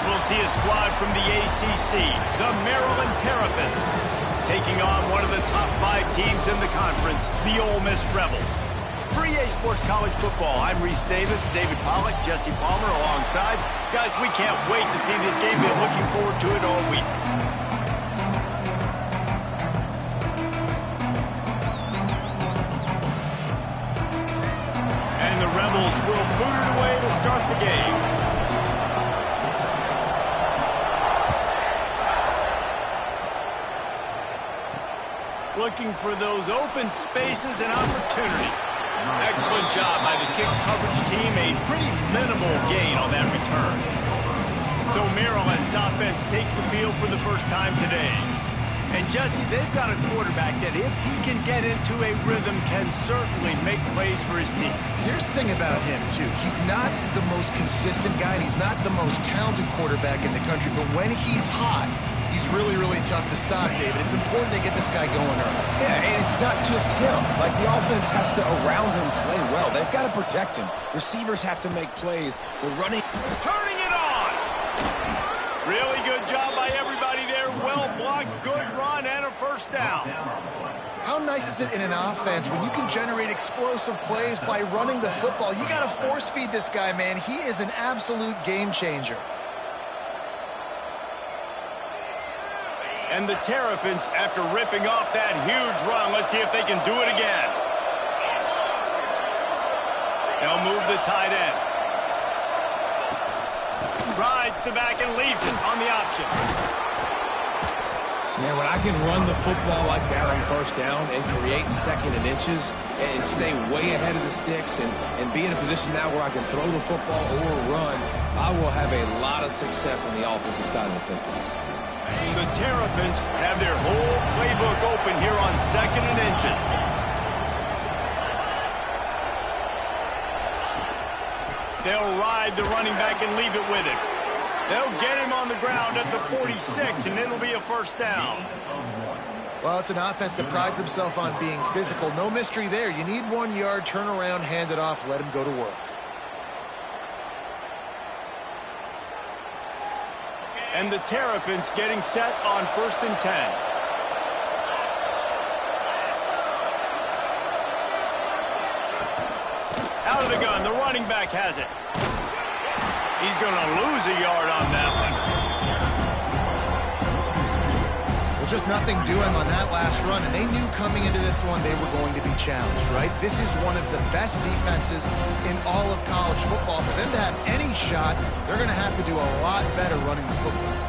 we'll see a squad from the ACC, the Maryland Terrapins, taking on one of the top 5 teams in the conference, the Ole Miss Rebels. For EA Sports College Football, I'm Reese Davis, David Pollack, Jesse Palmer alongside. Guys, we can't wait to see this game. Been looking forward to it all week. And the Rebels will boot it away to start the game. Looking for those open spaces and opportunity. Excellent job by the kick coverage team. A pretty minimal gain on that return. So Maryland's offense takes the field for the first time today. And Jesse, they've got a quarterback that if he can get into a rhythm can certainly make plays for his team. Here's the thing about him, too. He's not the most consistent guy, and he's not the most talented quarterback in the country. But when he's hot, he's really, really tough to stop, David. It's important they get this guy going early. Yeah, and it's not just him. Like, the offense has to, around him, play well. They've got to protect him. Receivers have to make plays. The running... Turning it on! Really good job by everybody there. Well blocked, good run, and a first down. How nice is it in an offense when you can generate explosive plays by running the football? You got to force feed this guy, man. He is an absolute game changer. And the Terrapins, after ripping off that huge run, let's see if they can do it again. They'll move the tight end. Rides the back and leaves it on the option. Man, when I can run the football like that on first down and create second and inches and stay way ahead of the sticks and be in a position now where I can throw the football or run, I will have a lot of success on the offensive side of the football. The Terrapins have their whole playbook open here on second and inches. They'll ride the running back and leave it with him. They'll get him on the ground at the 46, and it'll be a first down. Well, it's an offense that prides themselves on being physical. No mystery there. You need 1 yard, turn around, hand it off, let him go to work. And the Terrapins getting set on 1st and 10. Out of the gun, the running back has it. He's going to lose a yard on that one. Well, just nothing doing on that last run, and they knew coming into this one they were going to be challenged, right? This is one of the best defenses in all of college football. For them to have any shot, they're going to have to do a lot better running the football.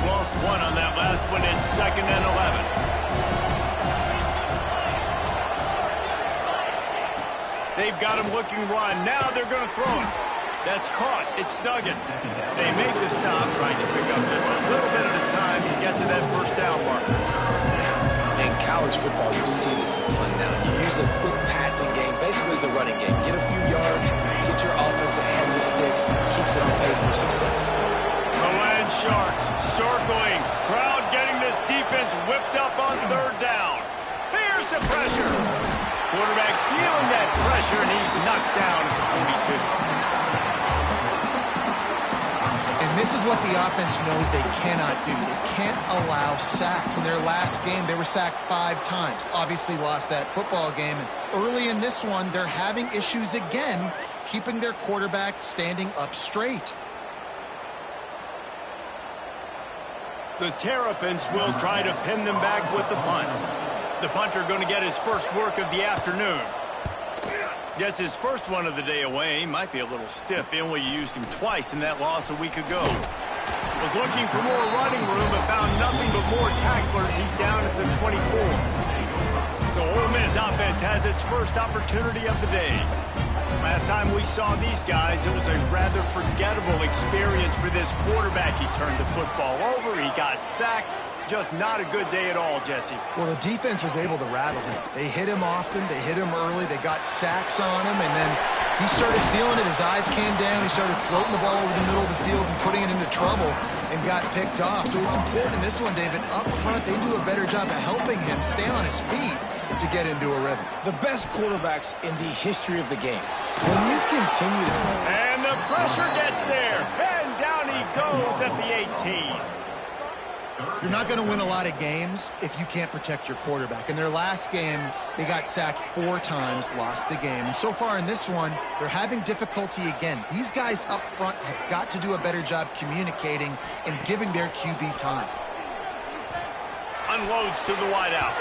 Lost one on that last one. It's 2nd and 11. They've got him looking run. Now they're going to throw it. That's caught. It's Duggan. They make the stop, trying to pick up just a little bit at a time to get to that first down marker. In college football, you see this a ton now. You use a quick passing game, basically as the running game. Get a few yards, get your offense ahead of the sticks, keeps it on pace for success. The Land Sharks circling. Crowd getting this defense whipped up on 3rd down. Here's the pressure. Quarterback feeling that pressure, and he's knocked down at 42. And this is what the offense knows they cannot do. They can't allow sacks. In their last game, they were sacked 5 times. Obviously lost that football game. And early in this one, they're having issues again, keeping their quarterback standing up straight. The Terrapins will try to pin them back with the punt. The punter going to get his first work of the afternoon. Gets his first one of the day away. He might be a little stiff. They only used him twice in that loss a week ago. Was looking for more running room, but found nothing but more tacklers. He's down at the 24. So Ole Miss offense has its first opportunity of the day. Last time we saw these guys, it was a rather forgettable experience for this quarterback. He turned the football over. He got sacked. Just not a good day at all, Jesse. Well, the defense was able to rattle him. They hit him often. They hit him early. They got sacks on him, and then he started feeling it. His eyes came down. He started floating the ball over the middle of the field and putting it into trouble and got picked off. So it's important in this one, David. Up front, they do a better job of helping him stay on his feet to get into a rhythm. The best quarterbacks in the history of the game. When you continue to... And the pressure gets there. And down he goes at the 18. You're not going to win a lot of games if you can't protect your quarterback. In their last game, they got sacked 4 times, lost the game. And so far in this one, they're having difficulty again. These guys up front have got to do a better job communicating and giving their QB time. Unloads to the wideout.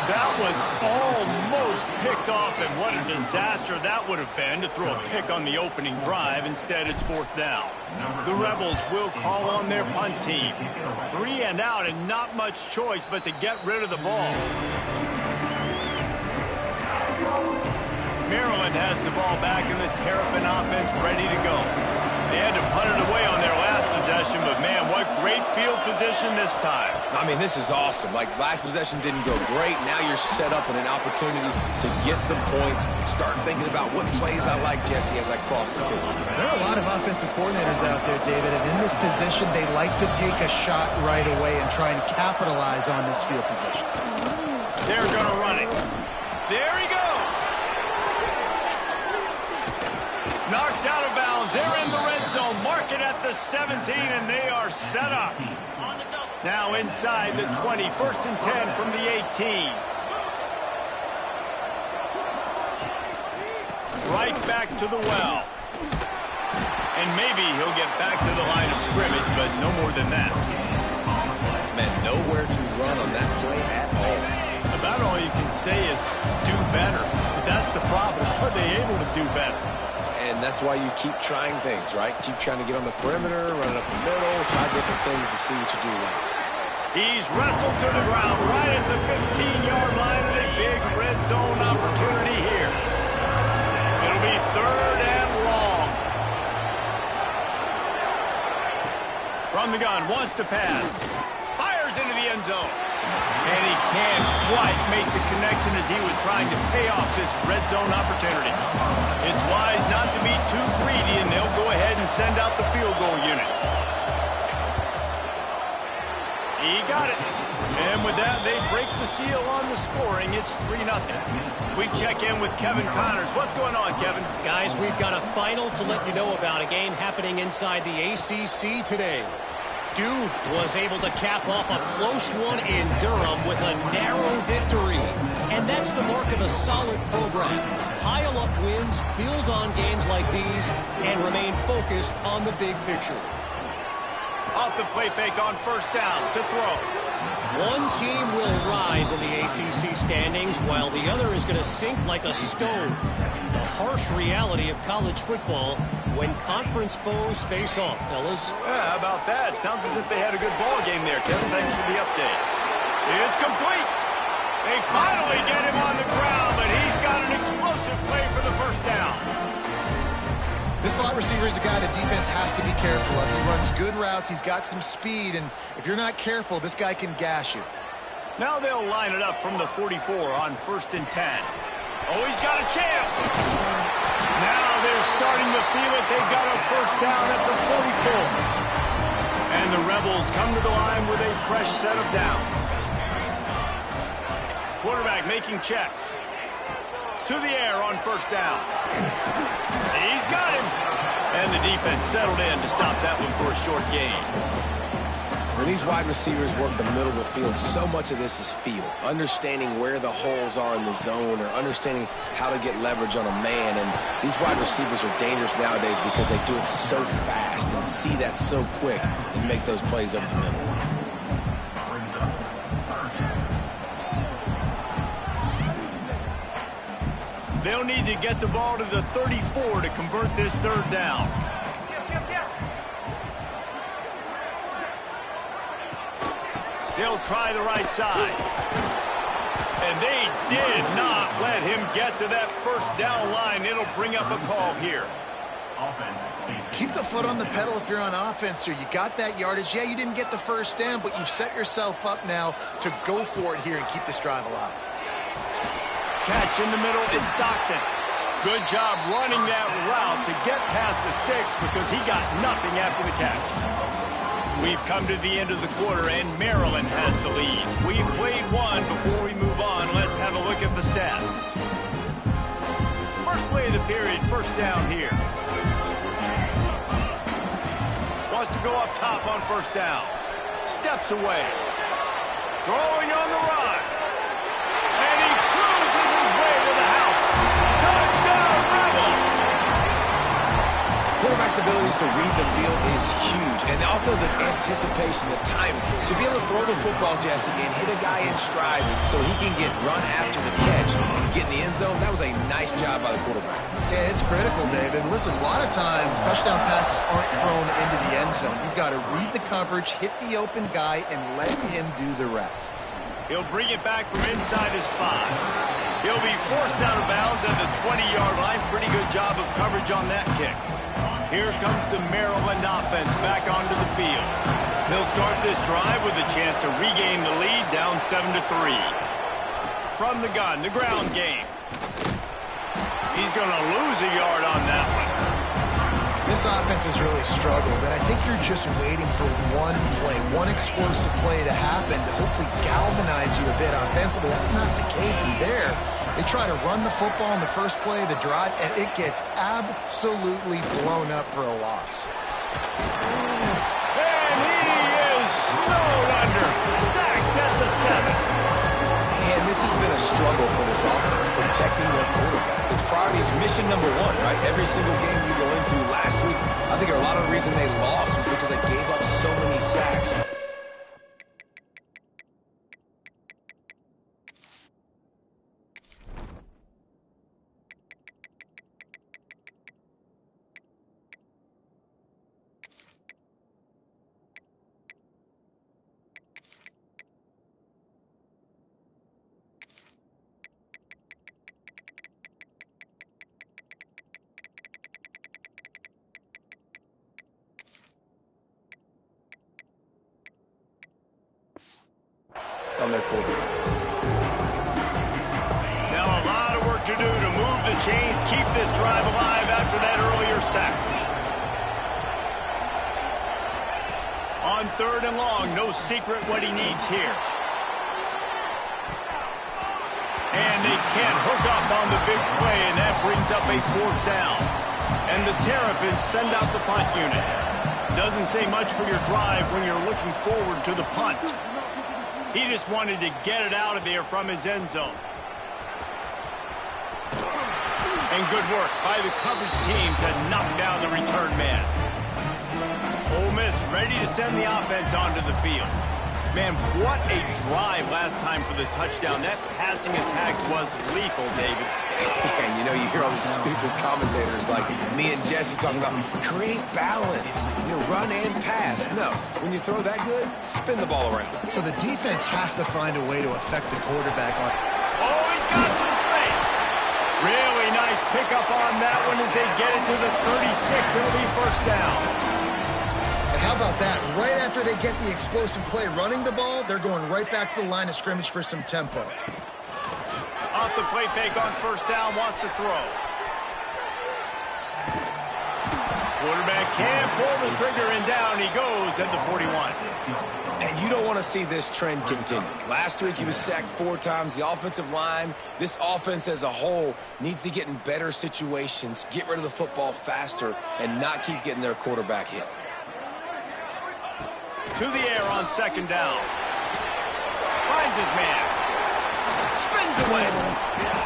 That was almost picked off, and what a disaster that would have been to throw a pick on the opening drive. Instead, it's 4th down. The Rebels will call on their punt team. 3 and out, and not much choice but to get rid of the ball. Maryland has the ball back, and the Terrapin offense ready to go. They had to punt it away on their last possession, but man, what great field position this time. I mean, this is awesome. Like, last possession didn't go great. Now you're set up with an opportunity to get some points. Start thinking about what plays I like, Jesse, as I cross the field. There are a lot of offensive coordinators out there, David, and in this position, they like to take a shot right away and try and capitalize on this field position. They're going to run it. There he goes. Knocked out of bounds. They're in the red zone. Mark it at the 17, and they are set up. Now inside the 20. 1st and 10 from the 18. Right back to the well. And maybe he'll get back to the line of scrimmage, but no more than that. Man, nowhere to run on that play at all. About all you can say is do better. But that's the problem. Are they able to do better? And that's why you keep trying things, right? Keep trying to get on the perimeter, run it up the middle, try different things to see what you do well. He's wrestled to the ground right at the 15-yard line, and a big red zone opportunity here. It'll be 3rd and long. From the gun, wants to pass. Fires into the end zone. And he can't quite make the connection as he was trying to pay off this red zone opportunity. It's wise not to be too greedy, and they'll go ahead and send out the field goal unit. He got it. And with that, they break the seal on the scoring. It's 3-0. We check in with Kevin Connors. What's going on, Kevin? Guys, we've got a final to let you know about, a game happening inside the ACC today. Duke was able to cap off a close one in Durham with a narrow victory. And that's the mark of a solid program. Pile up wins, build on games like these, and remain focused on the big picture. Off the play fake on 1st down to throw. One team will rise in the ACC standings while the other is going to sink like a stone. The harsh reality of college football when conference foes face off, fellas. Yeah, how about that? Sounds as if they had a good ball game there, Kevin. Thanks for the update. It's complete. They finally get him on the ground, but he's got an explosive play for the 1st down. This slot receiver is a guy the defense has to be careful of. He runs good routes. He's got some speed, and if you're not careful, this guy can gash you. Now they'll line it up from the 44 on 1st and 10. Oh, he's got a chance. Now they're starting to feel it. They've got a 1st down at the 44. And the Rebels come to the line with a fresh set of downs. Quarterback making checks. To the air on 1st down. He's got him. And the defense settled in to stop that one for a short gain. When these wide receivers work the middle of the field, so much of this is feel. Understanding where the holes are in the zone or understanding how to get leverage on a man. And these wide receivers are dangerous nowadays because they do it so fast and see that so quick and make those plays over the middle. They'll need to get the ball to the 34 to convert this 3rd down. They'll try the right side. And they did not let him get to that 1st down line. It'll bring up a call here. Keep the foot on the pedal if you're on offense here. You got that yardage. Yeah, you didn't get the 1st down, but you've set yourself up now to go for it here and keep this drive alive. Catch in the middle, it's Stockton. Good job running that route to get past the sticks because he got nothing after the catch. We've come to the end of the quarter, and Maryland has the lead. We've played one. Before we move on, let's have a look at the stats. First play of the period, 1st down here. wants to go up top on first down. Steps away. Throwing on the run. And he cruises his way to the house. Touchdown, Rebels! Quarterback's abilities to read the field is huge. And also the anticipation, the timing. To be able to throw the football, Jesse, and hit a guy in stride so he can get run after the catch and get in the end zone, that was a nice job by the quarterback. Yeah, it's critical, David. Listen, a lot of times touchdown passes aren't thrown into the end zone. You've got to read the coverage, hit the open guy, and let him do the rest. He'll bring it back from inside his 5. He'll be forced out of bounds at the 20-yard line. Pretty good job of coverage on that kick. Here comes the Maryland offense back onto the field. They'll start this drive with a chance to regain the lead, down 7-3. From the gun, the ground game. He's going to lose a yard on that one. This offense has really struggled, and I think you're just waiting for one play, one explosive play to happen to hopefully galvanize you a bit offensively. That's not the case in there. They try to run the football in the first play of the drive, and it gets absolutely blown up for a loss. And he is snowed under, sacked at the 7. And this has been a struggle for this offense, protecting their quarterback. Its priority is mission number 1, right? Every single game you go into last week, I think a lot of the reason they lost was because they gave up so many sacks. On their quarterback. Now a lot of work to do to move the chains, keep this drive alive after that earlier sack. On 3rd and long, no secret what he needs here. And they can't hook up on the big play, and that brings up a 4th down. And the Terrapins send out the punt unit. Doesn't say much for your drive when you're looking forward to the punt. He just wanted to get it out of there from his end zone. And good work by the coverage team to knock down the return man. Ole Miss ready to send the offense onto the field. Man, what a drive last time for the touchdown. That passing attack was lethal, David. And you know, you hear all these stupid commentators like me and Jesse talking about create balance, run and pass. No, when you throw that good, spin the ball around. So the defense has to find a way to affect the quarterback on. Oh, he's got some space. Really nice pickup on that one as they get it to the 36. It'll be first down. And how about that? Right after they get the explosive play running the ball, they're going right back to the line of scrimmage for some tempo. Off the play fake on first down, wants to throw. Quarterback can't pull the trigger, and down he goes at the 41. And you don't want to see this trend continue. Last week he was sacked 4 times. The offensive line, this offense as a whole, needs to get in better situations, get rid of the football faster, and not keep getting their quarterback hit. To the air on 2nd down. Finds his man. Spins away.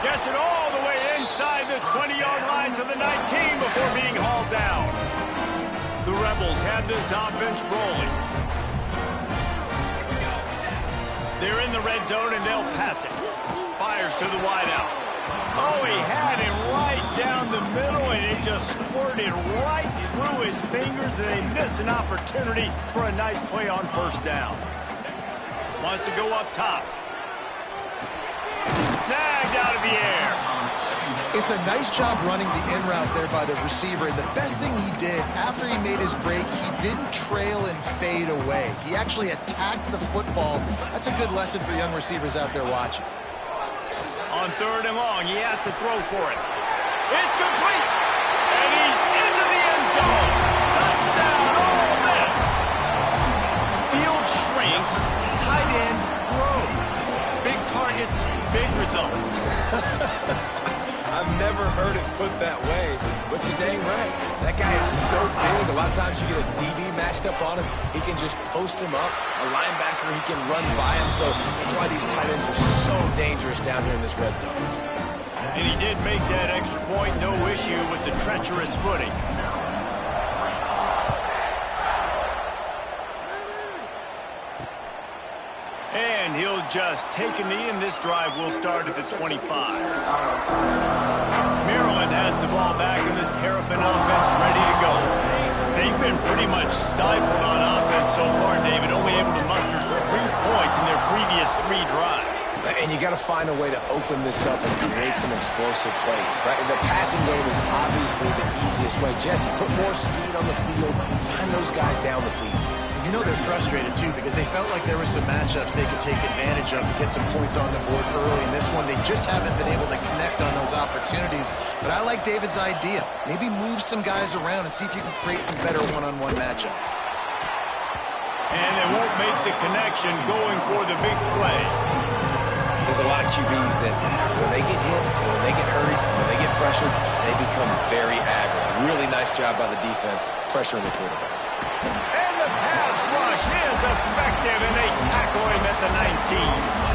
Gets it all the way inside the 20-yard line to the 19 before being hauled down. The Rebels have this offense rolling. They're in the red zone and they'll pass it. Fires to the wideout. Oh, he had it right down the middle and it just squirted right through his fingers and they miss an opportunity for a nice play on first down. Wants to go up top. Snagged out of the air. It's a nice job running the in route there by the receiver. And the best thing he did after he made his break, he didn't trail and fade away. He actually attacked the football. That's a good lesson for young receivers out there watching. On 3rd and long, he has to throw for it. It's complete. And he's into the end zone. Touchdown, Ole Miss. Field shrinks, tight end grows. Big targets, big results. I've never heard it put that way, but you're dang right. That guy is so big. big. A lot of times you get a DB matched up on him. He can just post him up. A linebacker, he can run by him. So that's why these tight ends are so dangerous down here in this red zone. And he did make that extra point, no issue with the treacherous footing. And he'll just take a knee, and this drive will start at the 25. Maryland has the ball back, and the Terrapin offense ready to go. They've been pretty much stifled on offense so far, David, only able to muster 3 points in their previous 3 drives. And you got to find a way to open this up and create some explosive plays. Right? The passing game is obviously the easiest way. Jesse, put more speed on the field. Find those guys down the field. You know they're frustrated, too, because they felt like there were some matchups they could take advantage of to get some points on the board early. In this one, they just haven't been able to connect on those opportunities. But I like David's idea. Maybe move some guys around and see if you can create some better one-on-one matchups. And they won't make the connection going for the big play. There's a lot of QBs that when they get hit, when they get hurried, when they get pressured, they become very aggro. Really nice job by the defense, pressuring the quarterback. And the pass rush is effective, and they tackle him at the 19.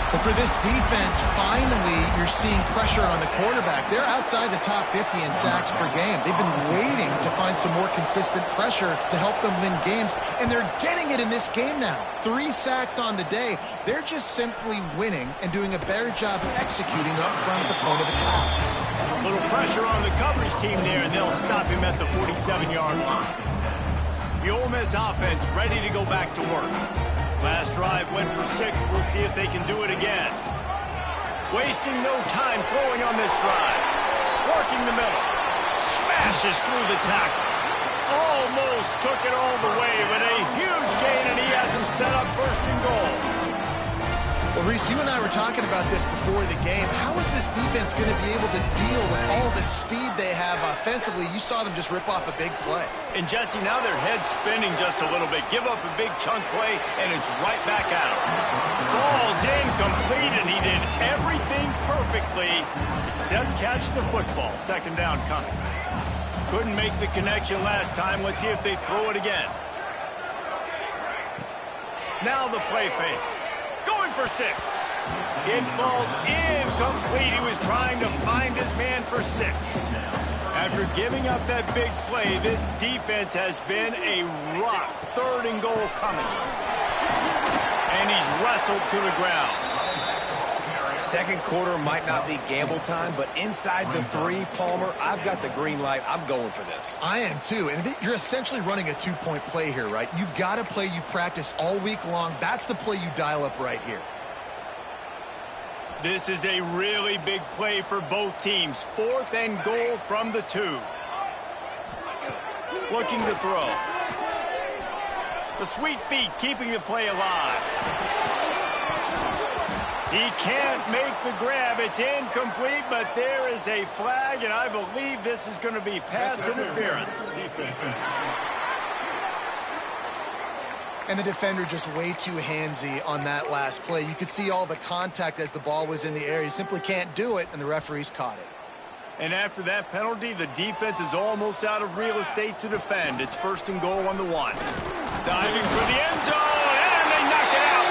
But for this defense, finally, you're seeing pressure on the quarterback. They're outside the top 50 in sacks per game. They've been waiting to find some more consistent pressure to help them win games, and they're getting it in this game now. 3 sacks on the day. They're just simply winning and doing a better job executing up front at the point of attack. A little pressure on the coverage team there, and they'll stop him at the 47-yard line. The Ole Miss offense ready to go back to work. Last drive went for 6. We'll see if they can do it again. Wasting no time throwing on this drive. Working the middle. Smashes through the tackle. Almost took it all the way, but a huge gain, and he has him set up first and goal. Well, Reese, you and I were talking about this before the game. How is this defense going to be able to deal with all the speed they have offensively? You saw them just rip off a big play. And, Jesse, now their head's spinning just a little bit. Give up a big chunk play, and it's right back at him. Falls incomplete, and he did everything perfectly except catch the football. Second down coming. Couldn't make the connection last time. Let's see if they throw it again. Now the play fake. Going for 6. It falls incomplete. He was trying to find his man for 6. After giving up that big play, this defense has been a rock. 3rd and goal coming. And he's wrestled to the ground. Second quarter might not be gamble time, but inside the 3, Palmer, I've got the green light. I'm going for this. I am too, and you're essentially running a 2-point play here, right? You've got a play you practice all week long. That's the play you dial up right here. This is a really big play for both teams. 4th and goal from the 2. Looking to throw. The sweet feet keeping the play alive. He can't make the grab. It's incomplete, but there is a flag, and I believe this is going to be pass interference. And the defender just way too handsy on that last play. You could see all the contact as the ball was in the air. He simply can't do it, and the referees caught it. And after that penalty, the defense is almost out of real estate to defend. It's 1st and goal on the 1. Diving for the end zone, and they knock it out.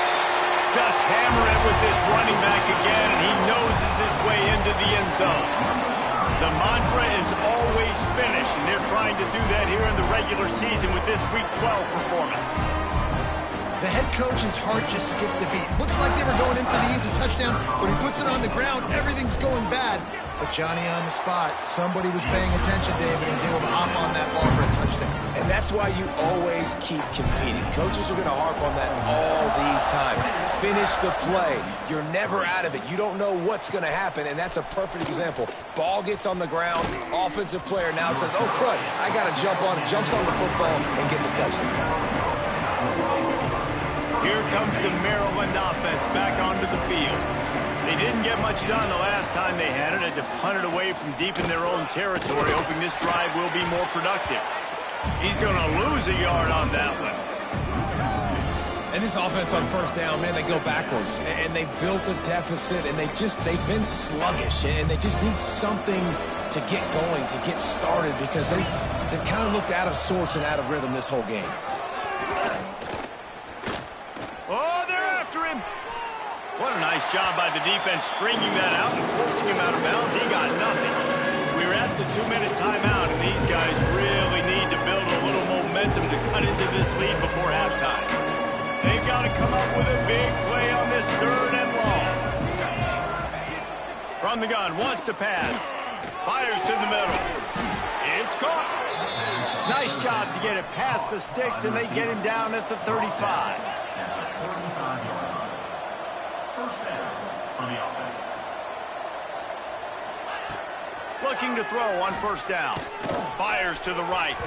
Just hammer it with this running back again, and he noses his way into the end zone. The mantra is always finish, and they're trying to do that here in the regular season with this Week 12 performance. The head coach's heart just skipped a beat. Looks like they were going in for the easy touchdown, but he puts it on the ground. Everything's going bad. But Johnny on the spot. Somebody was paying attention, David, and he's able to hop on that ball for a touchdown. And that's why you always keep competing. Coaches are going to harp on that all the time. Finish the play. You're never out of it. You don't know what's going to happen, and that's a perfect example. Ball gets on the ground. Offensive player now says, oh, crud, I got to jump on it. Jumps on the football and gets a touchdown. Here comes the Maryland offense back onto the field. They didn't get much done the last time they had it. Had to punt it away from deep in their own territory, hoping this drive will be more productive. He's going to lose a yard on that one. And this offense on first down, man, they go backwards. And they built a deficit, and they've been sluggish. And they just need something to get going, to get started, because they've kind of looked out of sorts and out of rhythm this whole game. Oh, they're after him. What a nice job by the defense stringing that out and forcing him out of bounds. He got nothing. We're at the 2-minute timeout, and these guys really need to build a little momentum to cut into this lead before halftime. They've got to come up with a big play on this 3rd and long. From the gun, wants to pass. Fires to the middle. It's caught. Nice job to get it past the sticks, and they get him down at the 35. First down on the offense. Looking to throw on first down. Fires to the right.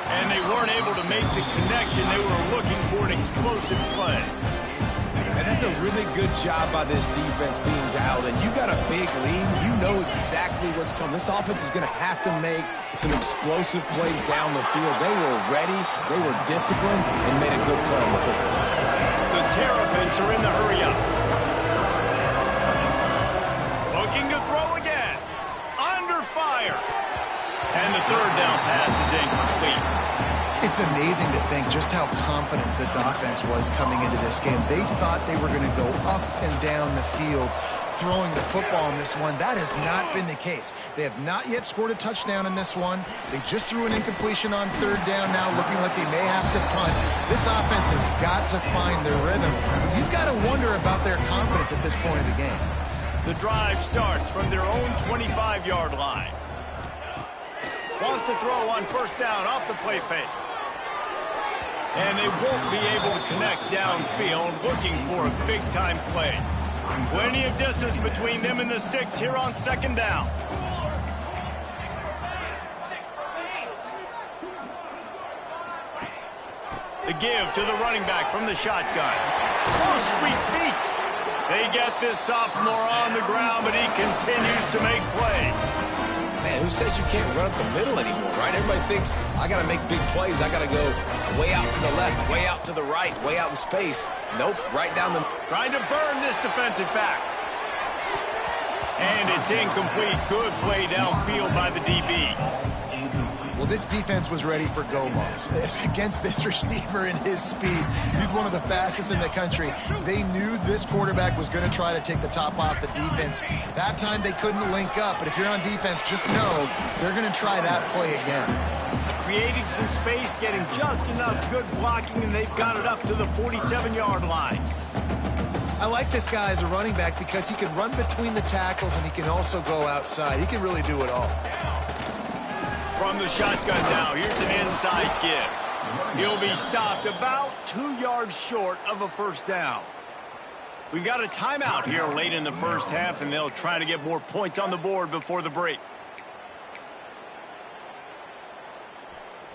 And they weren't able to make the connection. They were looking for an explosive play. And that's a really good job by this defense being dialed. And you got a big lead. You know exactly what's coming. This offense is going to have to make some explosive plays down the field. They were ready. They were disciplined and made a good play on the football. The Terrapins are in the hurry up. Looking to throw again. Under fire. And the 3rd down pass is incomplete. It's amazing to think just how confident this offense was coming into this game. They thought they were going to go up and down the field throwing the football in this one. That has not been the case. They have not yet scored a touchdown in this one. They just threw an incompletion on 3rd down now, looking like they may have to punt. This offense has got to find their rhythm. You've got to wonder about their confidence at this point of the game. The drive starts from their own 25-yard line. Wants to throw on first down off the play fake. And they won't be able to connect downfield, looking for a big-time play. Plenty of distance between them and the sticks here on 2nd down. The give to the running back from the shotgun. Oh, sweet feet. They get this sophomore on the ground, but he continues to make plays. Man, who says you can't run up the middle anymore, right? Everybody thinks, I got to make big plays. I got to go way out to the left, way out to the right, way out in space. Nope, right down the... Trying to burn this defensive back. And it's incomplete. Good play downfield by the DB. Well, this defense was ready for go-balls against this receiver and his speed. He's one of the fastest in the country. They knew this quarterback was going to try to take the top off the defense. That time they couldn't link up, but if you're on defense, just know they're going to try that play again. Creating some space, getting just enough good blocking, and they've got it up to the 47-yard line. I like this guy as a running back because he can run between the tackles and he can also go outside. He can really do it all. From the shotgun now, here's an inside give. He'll be stopped about 2 yards short of a first down. We've got a timeout here late in the first half, and they'll try to get more points on the board before the break.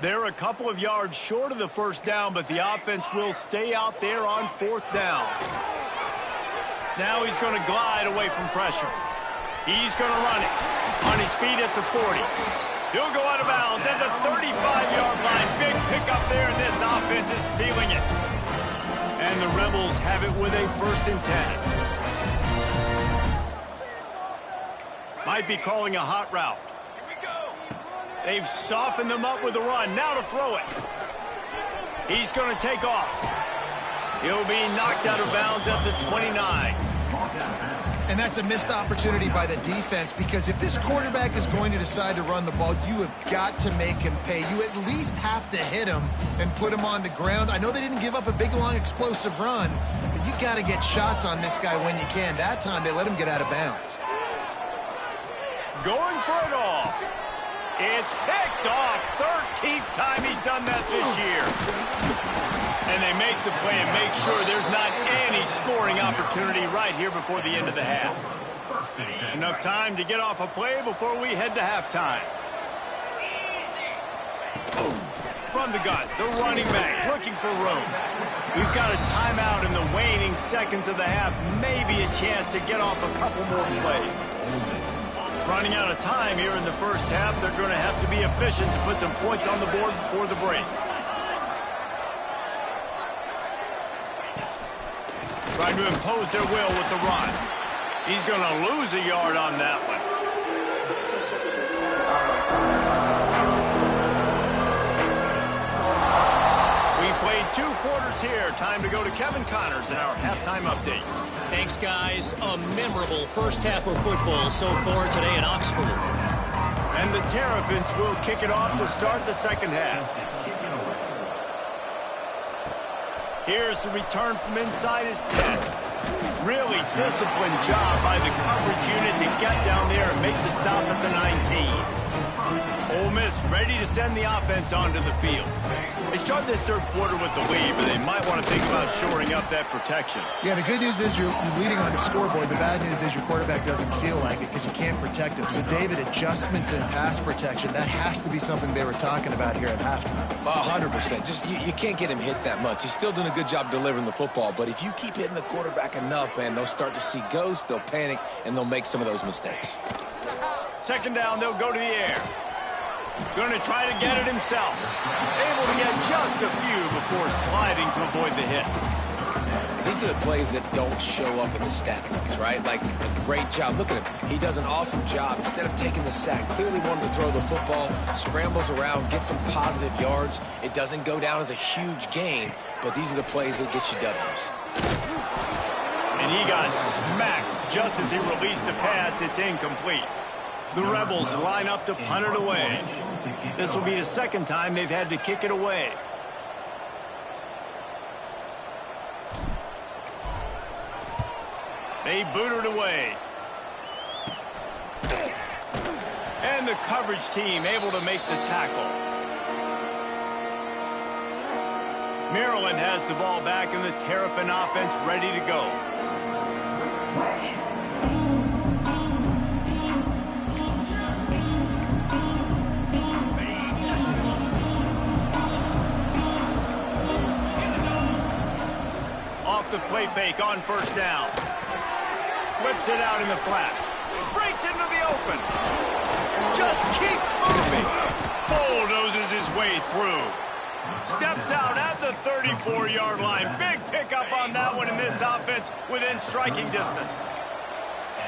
They're a couple of yards short of the first down, but the offense will stay out there on 4th down. Now he's going to glide away from pressure. He's going to run it on his feet at the 40. He'll go out of bounds at the 35-yard line. Big pickup there, and this offense is feeling it. And the Rebels have it with a 1st and 10. Might be calling a hot route. They've softened them up with a run. Now to throw it. He's going to take off. He'll be knocked out of bounds at the 29. And that's a missed opportunity by the defense, because if this quarterback is going to decide to run the ball, you have got to make him pay. You at least have to hit him and put him on the ground. I know they didn't give up a big, long, explosive run, but you got to get shots on this guy when you can. That time, they let him get out of bounds. Going for it all. It's picked off. 13th time he's done that this year. And they make the play and make sure there's not any scoring opportunity right here before the end of the half. Enough time to get off a play before we head to halftime. From the gun, the running back looking for room. We've got a timeout in the waning seconds of the half. Maybe a chance to get off a couple more plays. Running out of time here in the first half. They're going to have to be efficient to put some points on the board before the break. Trying to impose their will with the run. He's going to lose a yard on that one. We played 2 quarters here. Time to go to Kevin Connors in our halftime update. Thanks, guys. A memorable first half of football so far today in Oxford. And the Terrapins will kick it off to start the second half. Here's the return from inside his 10. Really disciplined job by the coverage unit to get down there and make the stop at the 19. Ole Miss ready to send the offense onto the field. They start this third quarter with the lead, but they might want to think about shoring up that protection. Yeah, the good news is you're leading on the scoreboard. The bad news is your quarterback doesn't feel like it because you can't protect him. So, David, adjustments in pass protection, that has to be something they were talking about here at halftime. 100%. Just you can't get him hit that much. He's still doing a good job delivering the football, but if you keep hitting the quarterback enough, man, they'll start to see ghosts, they'll panic, and they'll make some of those mistakes. Second down, they'll go to the air. Going to try to get it himself. Able to get just a few before sliding to avoid the hit. These are the plays that don't show up in the stat books, right? Like, a great job. Look at him. He does an awesome job. Instead of taking the sack, clearly wanted to throw the football, scrambles around, get some positive yards. It doesn't go down as a huge gain, but these are the plays that get you W's. And he got smacked just as he released the pass. It's incomplete. The Rebels line up to punt it away. This will be the second time they've had to kick it away. They boot it away. And the coverage team able to make the tackle. Maryland has the ball back and the Terrapin offense ready to go. Off the play fake on first down. Flips it out in the flat. Breaks into the open. Just keeps moving. Bulldozes his way through. Steps out at the 34-yard line. Big pickup on that one in this offense within striking distance.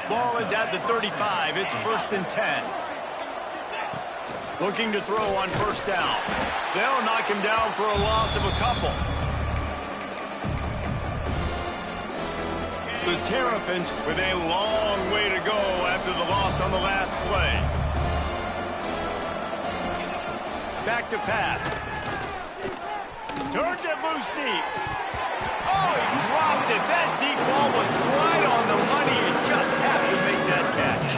Ball is at the 35. It's 1st and 10. Looking to throw on first down. They'll knock him down for a loss of a couple. The Terrapins with a long way to go after the loss on the last play. Back to pass. Turns it loose deep. Oh, he dropped it. That deep ball was right on the money. You just have to make that catch.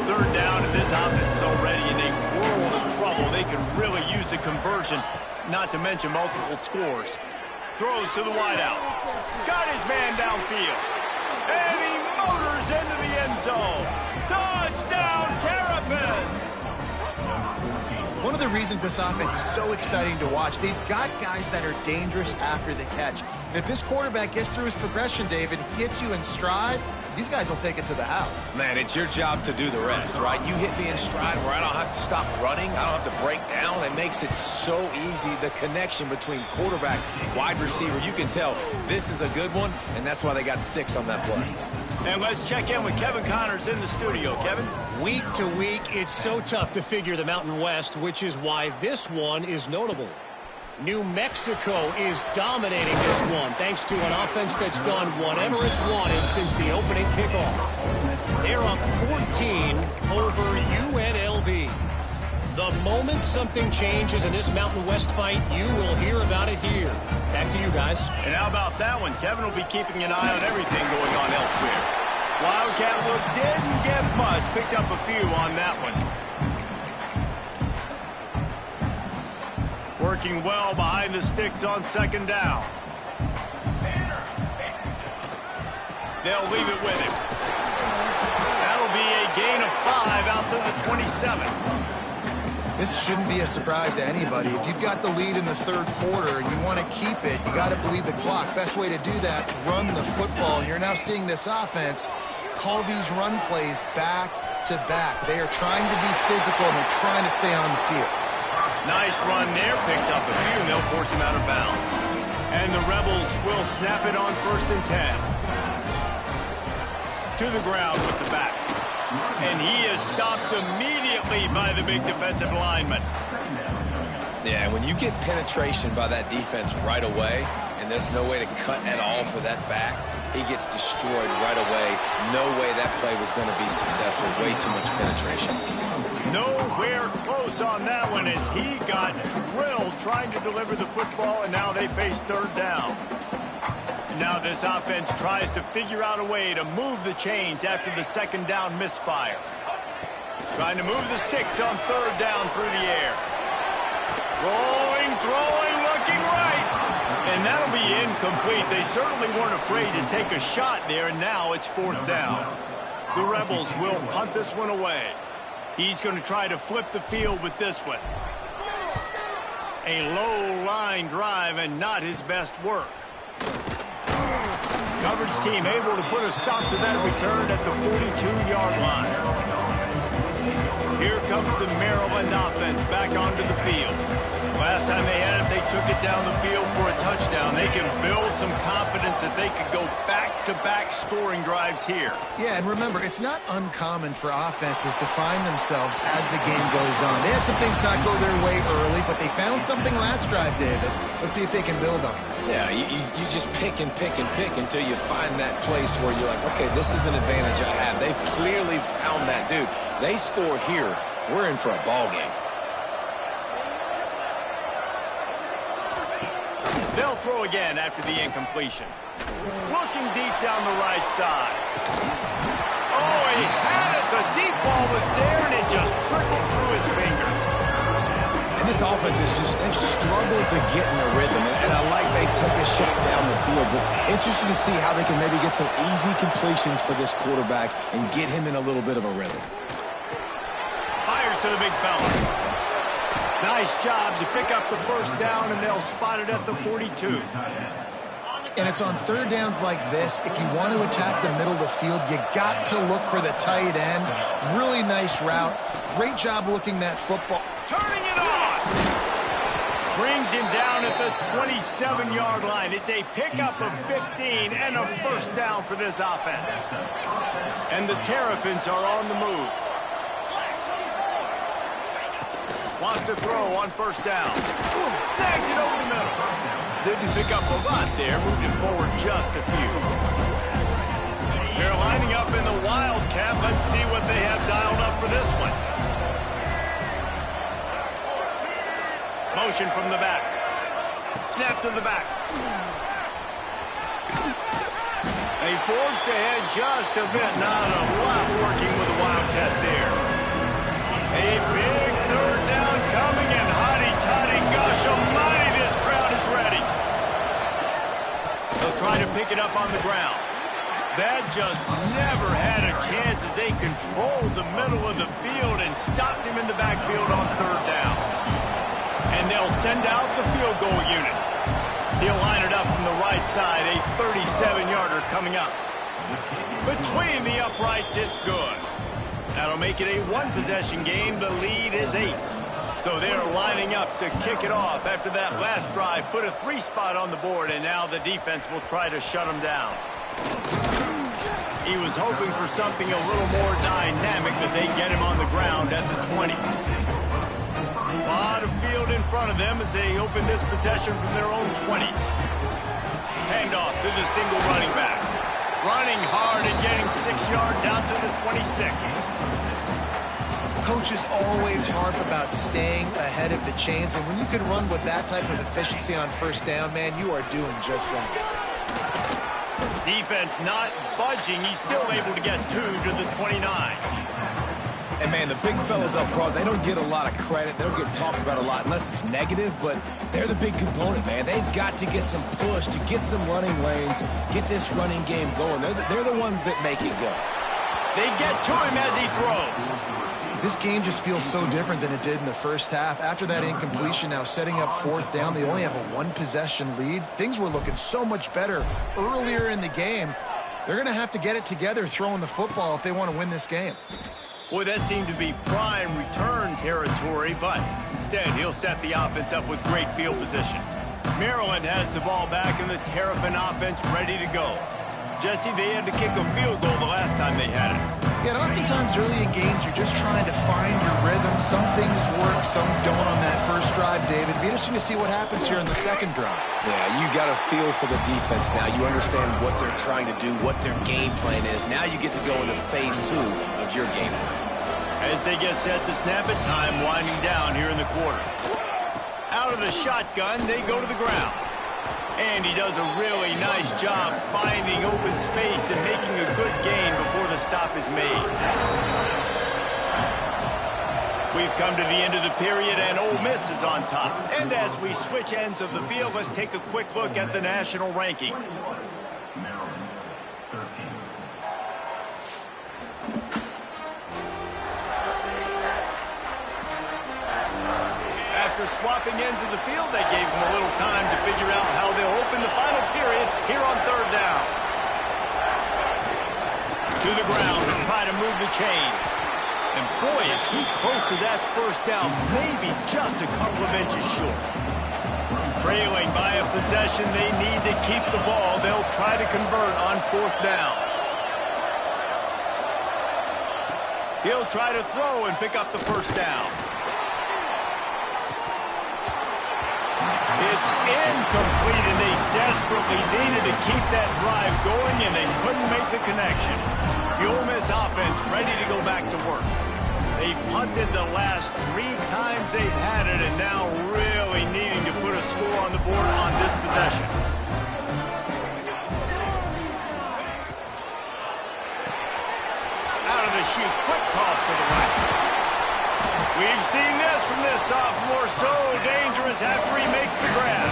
Third down, and this offense is already in a world of trouble. They could really use a conversion, not to mention multiple scores. Throws to the wideout. Got his man downfield. And he motors into the end zone. Touchdown, Terrapins! One of the reasons this offense is so exciting to watch, they've got guys that are dangerous after the catch. And if this quarterback gets through his progression, David, hits you in stride, these guys will take it to the house. Man, it's your job to do the rest, right? You hit me in stride where I don't have to stop running. I don't have to break down. It makes it so easy, the connection between quarterback, wide receiver. You can tell this is a good one, and that's why they got 6 on that play. And let's check in with Kevin Connors in the studio. Kevin? Week to week, it's so tough to figure the Mountain West, which is why this one is notable. New Mexico is dominating this one thanks to an offense that's done whatever it's wanted since the opening kickoff. They're up 14 over UNLV. The moment something changes in this Mountain West fight, you will hear about it here. Back to you guys. And how about that one? Kevin will be keeping an eye on everything going on elsewhere. Wildcat look didn't get much. Picked up a few on that one. Working well behind the sticks on second down. They'll leave it with him. That'll be a gain of 5 out to the 27. This shouldn't be a surprise to anybody. If you've got the lead in the third quarter and you want to keep it, you got to bleed the clock. Best way to do that, run the football. And you're now seeing this offense call these run plays back to back. They are trying to be physical and they're trying to stay on the field. Nice run there, picks up a few, and they'll force him out of bounds. And the Rebels will snap it on 1st and 10. To the ground with the back. And he is stopped immediately by the big defensive lineman. Yeah, when you get penetration by that defense right away, and there's no way to cut at all for that back, he gets destroyed right away. No way that play was going to be successful. Way too much penetration. Nowhere close on that one as he got drilled trying to deliver the football, and now they face 3rd down. Now this offense tries to figure out a way to move the chains after the 2nd down misfire. Trying to move the sticks on 3rd down through the air. Rolling, throwing, looking right. And that'll be incomplete. They certainly weren't afraid to take a shot there, and now it's 4th down. The Rebels will punt this one away. He's going to try to flip the field with this one. A low line drive and not his best work. Coverage team able to put a stop to that return at the 42-yard line. Here comes the Maryland offense back onto the field. Last time they had it, they took it down the field for a touchdown. They can build some confidence that they could go back-to-back scoring drives here. Yeah, and remember, it's not uncommon for offenses to find themselves as the game goes on. They had some things not go their way early, but they found something last drive, David. Let's see if they can build on it. Yeah, you just pick and pick and pick until you find that place where you're like, okay, this is an advantage I have. They've clearly found that dude. They score here, we're in for a ball game. They'll throw again after the incompletion. Looking deep down the right side. Oh, he had it. The deep ball was there, and it just trickled through his fingers. And this offense is just, they've struggled to get in a rhythm, and I like they take a shot down the field, but interested to see how they can maybe get some easy completions for this quarterback and get him in a little bit of a rhythm. Fires to the big fella. Nice job to pick up the 1st down, and they'll spot it at the 42. And it's on 3rd downs like this. If you want to attack the middle of the field, you got to look for the tight end. Really nice route. Great job looking that football. Turning it on! Brings him down at the 27-yard line. It's a pickup of 15 and a 1st down for this offense. And the Terrapins are on the move. Wants to throw on 1st down. Snags it over the middle. Didn't pick up a lot there. Moved it forward just a few. They're lining up in the Wildcat. Let's see what they have dialed up for this one. Motion from the back. Snap to the back. They forced ahead just a bit. Not a lot working with the Wildcat there. A big 3rd down coming, and hotty-toddy, gosh almighty, this crowd is ready. They'll try to pick it up on the ground. That just never had a chance as they controlled the middle of the field and stopped him in the backfield on 3rd down. And they'll send out the field goal unit. He'll line it up from the right side, a 37-yarder coming up. Between the uprights, it's good. That'll make it a 1-possession game. The lead is 8. So they're lining up to kick it off after that last drive. Put a 3 spot on the board, and now the defense will try to shut them down. He was hoping for something a little more dynamic, but they get him on the ground at the 20. A lot of field in front of them as they open this possession from their own 20. Handoff to the single running back. Running hard and getting 6 yards out to the 26. Coaches always harp about staying ahead of the chains, and when you can run with that type of efficiency on 1st down, man, you are doing just that. Defense not budging. He's still able to get 2 to the 29. And, man, the big fellas up front, they don't get a lot of credit. They don't get talked about a lot unless it's negative, but they're the big component, man. They've got to get some push, to get some running lanes, get this running game going. They're the ones that make it go. They get to him as he throws. This game just feels so different than it did in the 1st half. After that incompletion, now setting up 4th down, they only have a 1-possession lead. Things were looking so much better earlier in the game. They're going to have to get it together throwing the football if they want to win this game. Boy, that seemed to be prime return territory, but instead he'll set the offense up with great field position. Maryland has the ball back and the Terrapin offense ready to go. Jesse, they had to kick a field goal the last time they had it. Yeah, and oftentimes early in games, you're just trying to find your rhythm. Some things work, some don't on that first drive, David. It'd be interesting to see what happens here in the second drive. Yeah, you got a feel for the defense now. You understand what they're trying to do, what their game plan is. Now you get to go into phase 2 of your game plan. As they get set to snap it, time winding down here in the quarter. Out of the shotgun, they go to the ground. And he does a really nice job finding open space and making a good gain before the stop is made. We've come to the end of the period, and Ole Miss is on top. And as we switch ends of the field, let's take a quick look at the national rankings. Maryland, 13. After swapping ends of the field, they gave them a little time to figure out how they'll open the final period here on third down. To the ground to try to move the chains. And boy, is he close to that first down, maybe just a couple of inches short. Trailing by a possession, they need to keep the ball. They'll try to convert on fourth down. He'll try to throw and pick up the first down. It's incomplete, and they desperately needed to keep that drive going, and they couldn't make the connection. The Ole Miss offense ready to go back to work. They've punted the last 3 times they've had it, and now really needing to put a score on the board on this possession. Out of the chute, quick toss to the right. We've seen this from this sophomore, so dangerous after he makes the grab.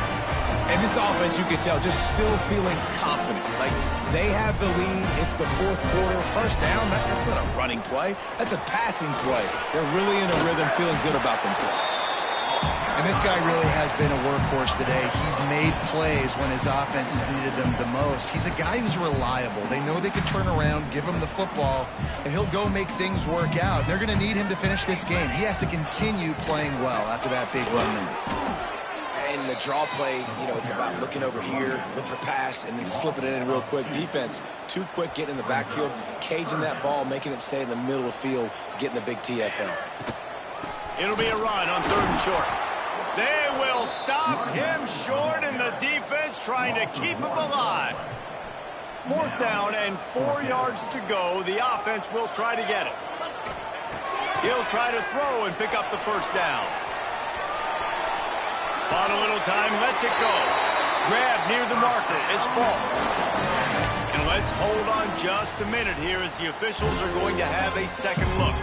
And this offense, you can tell, just still feeling confident. Like, they have the lead. It's the fourth quarter. First down, that's not a running play. That's a passing play. They're really in a rhythm, feeling good about themselves. And this guy really has been a workhorse today. He's made plays when his offense has needed them the most. He's a guy who's reliable. They know they can turn around, give him the football, and he'll go make things work out. They're going to need him to finish this game. He has to continue playing well after that big run there. And the draw play, you know, it's about looking over here, look for pass, and then slipping it in real quick. Defense, too quick getting in the backfield, caging that ball, making it stay in the middle of the field, getting the big TFL. It'll be a run on third and short. They will stop him short, and the defense trying to keep him alive. Fourth down and 4 yards to go. The offense will try to get it. He'll try to throw and pick up the first down. On a little time, lets it go. Grab near the marker. It's Faulk. And let's hold on just a minute here as the officials are going to have a second look.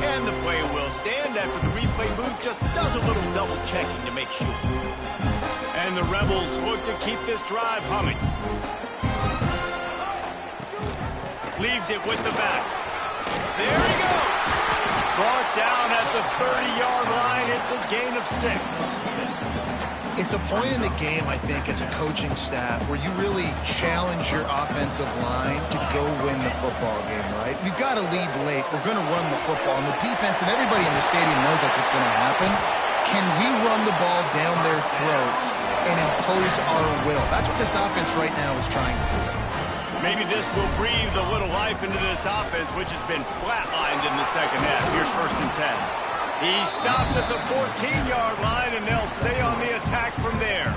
And the play will stand after the replay booth just does a little double checking to make sure. And the Rebels look to keep this drive humming. Leaves it with the back. There he goes. Brought down at the 30-yard line. It's a gain of 6. It's a point in the game, I think, as a coaching staff where you really challenge your offensive line to go win the football game, right? We've got to lead late. We're going to run the football. And the defense and everybody in the stadium knows that's what's going to happen. Can we run the ball down their throats and impose our will? That's what this offense right now is trying to do. Maybe this will breathe a little life into this offense, which has been flatlined in the second half. Here's first and 10. He stopped at the 14-yard line, and they'll stay on the attack from there.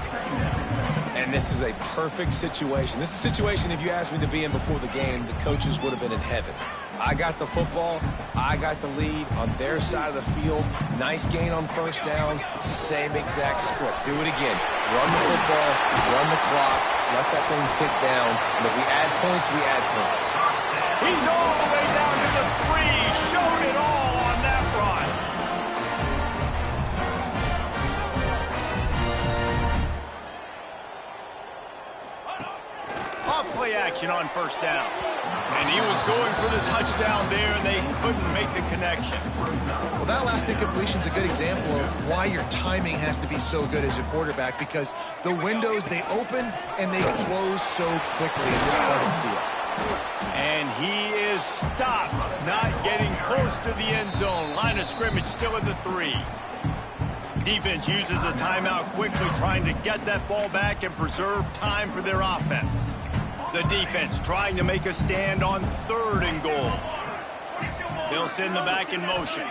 And this is a perfect situation. This is a situation, if you asked me to be in before the game, the coaches would have been in heaven. I got the football. I got the lead on their side of the field. Nice gain on first down. Same exact script. Do it again. Run the football, run the clock, let that thing tick down. And if we add points, we add points. He's all the way down to the 3. Showed it all on that run. Off-play action on first down. And he was going for the touchdown there, and they couldn't make the connection. Well, that last incompletion is a good example of why your timing has to be so good as a quarterback, because the windows, they open and they close so quickly in this part of the field. And he is stopped, not getting close to the end zone. Line of scrimmage still at the 3. Defense uses a timeout quickly, trying to get that ball back and preserve time for their offense. The defense trying to make a stand on 3rd and goal. They'll send the back in motion.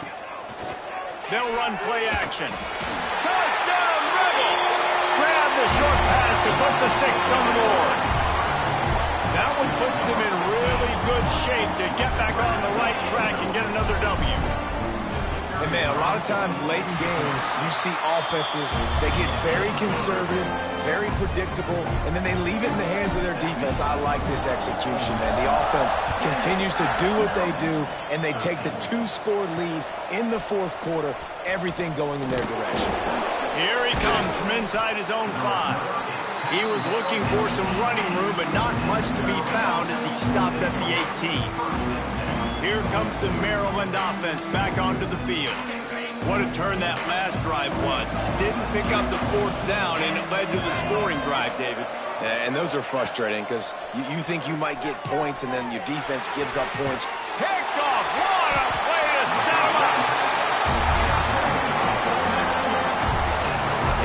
They'll run play action. Touchdown, Rebels! Grab the short pass to put the 6 on the board. That one puts them in really good shape to get back on the right track and get another W. And, man, a lot of times late in games, you see offenses, they get very conservative, very predictable, and then they leave it in the hands of their defense. I like this execution, man. The offense continues to do what they do, and they take the 2-score lead in the 4th quarter, everything going in their direction. Here he comes from inside his own 5. He was looking for some running room, but not much to be found as he stopped at the 18. Here comes the Maryland offense back onto the field. What a turn that last drive was. Didn't pick up the 4th down, and it led to the scoring drive, David. And those are frustrating because you think you might get points, and then your defense gives up points. Picked off. What a play to set him up.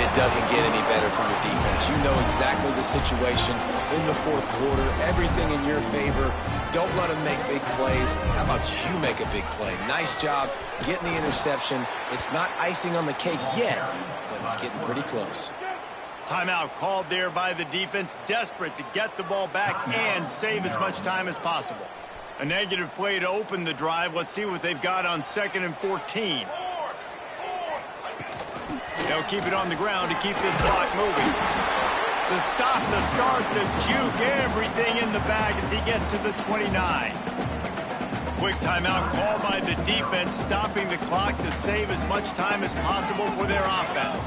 It doesn't get any better from your defense. You know exactly the situation in the 4th quarter. Everything in your favor. Don't let them make big plays. How about you make a big play? Nice job getting the interception. It's not icing on the cake yet, but it's getting pretty close. Timeout called there by the defense, desperate to get the ball back and save as much time as possible. A negative play to open the drive. Let's see what they've got on 2nd and 14. They'll keep it on the ground to keep this clock moving. The stop, the start, the juke, everything in the bag as he gets to the 29. Quick timeout called by the defense, stopping the clock to save as much time as possible for their offense.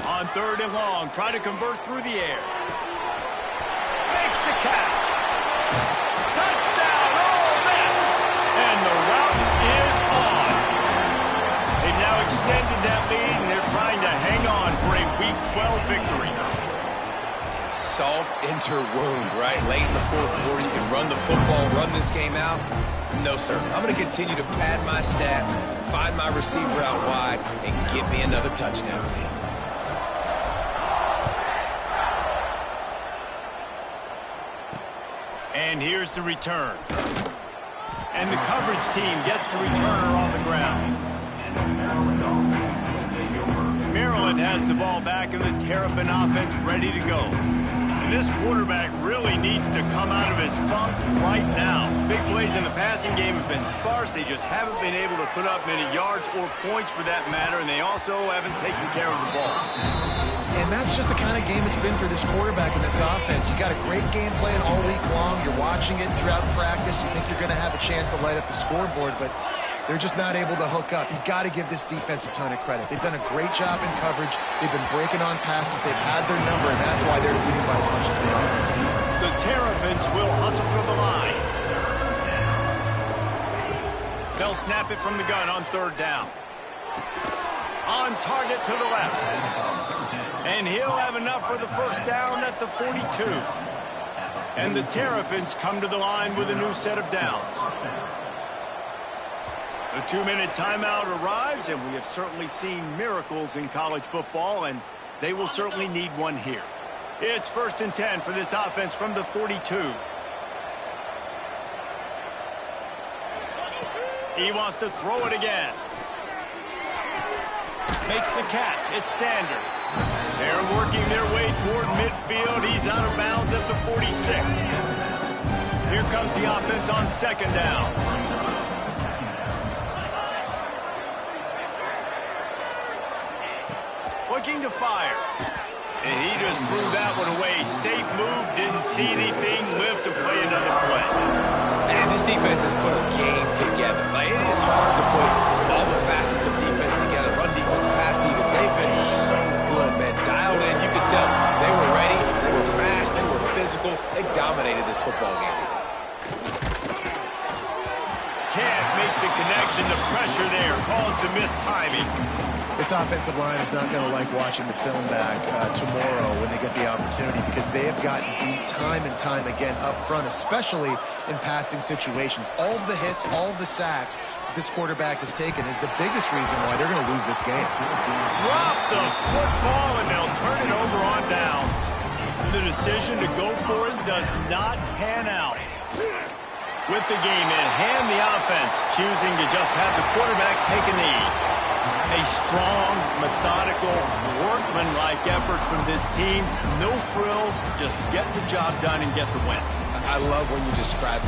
On 3rd and long, try to convert through the air. Makes the catch. Touchdown, Ole Miss! And the route is on. They've now extended that lead, and they're trying to hang on for a Week 12 victory. Salt into wound, right? Late in the 4th quarter, you can run the football, run this game out. No, sir. I'm going to continue to pad my stats, find my receiver out wide, and get me another touchdown. And here's the return. And the coverage team gets the returner on the ground. Maryland has the ball back and the Terrapin offense ready to go. And this quarterback really needs to come out of his funk right now. Big plays in the passing game have been sparse. They just haven't been able to put up many yards or points for that matter, and they also haven't taken care of the ball. And that's just the kind of game it's been for this quarterback and this offense. You got a great game plan all week long. You're watching it throughout practice. You think you're going to have a chance to light up the scoreboard, but they're just not able to hook up. You got to give this defense a ton of credit. They've done a great job in coverage. They've been breaking on passes. They've had their number, and that's why they're leading by as much as they are. The Terrapins will hustle to the line. They'll snap it from the gun on 3rd down. On target to the left. And he'll have enough for the 1st down at the 42. And the Terrapins come to the line with a new set of downs. The 2-minute timeout arrives, and we have certainly seen miracles in college football, and they will certainly need one here. It's 1st and 10 for this offense from the 42. He wants to throw it again. Makes the catch. It's Sanders. They're working their way toward midfield. He's out of bounds at the 46. Here comes the offense on 2nd down. Looking to fire. And he just threw that one away. Safe move, didn't see anything, lived to play another play. Man, this defense has put a game together. Like, it is hard to put all the facets of defense together. Run defense, pass defense. They've been so good, man. Dialed in. You could tell they were ready. They were fast. They were physical. They dominated this football game today. Can't make the connection. The pressure there caused the missed timing. This offensive line is not going to like watching the film back tomorrow when they get the opportunity, because they have gotten beat time and time again up front, especially in passing situations. All of the hits, all of the sacks this quarterback has taken is the biggest reason why they're going to lose this game. Drop the football, and they'll turn it over on downs. The decision to go for it does not pan out. With the game in hand, the offense choosing to just have the quarterback take a knee. A strong, methodical, workmanlike effort from this team. No frills, just get the job done and get the win. I love when you describe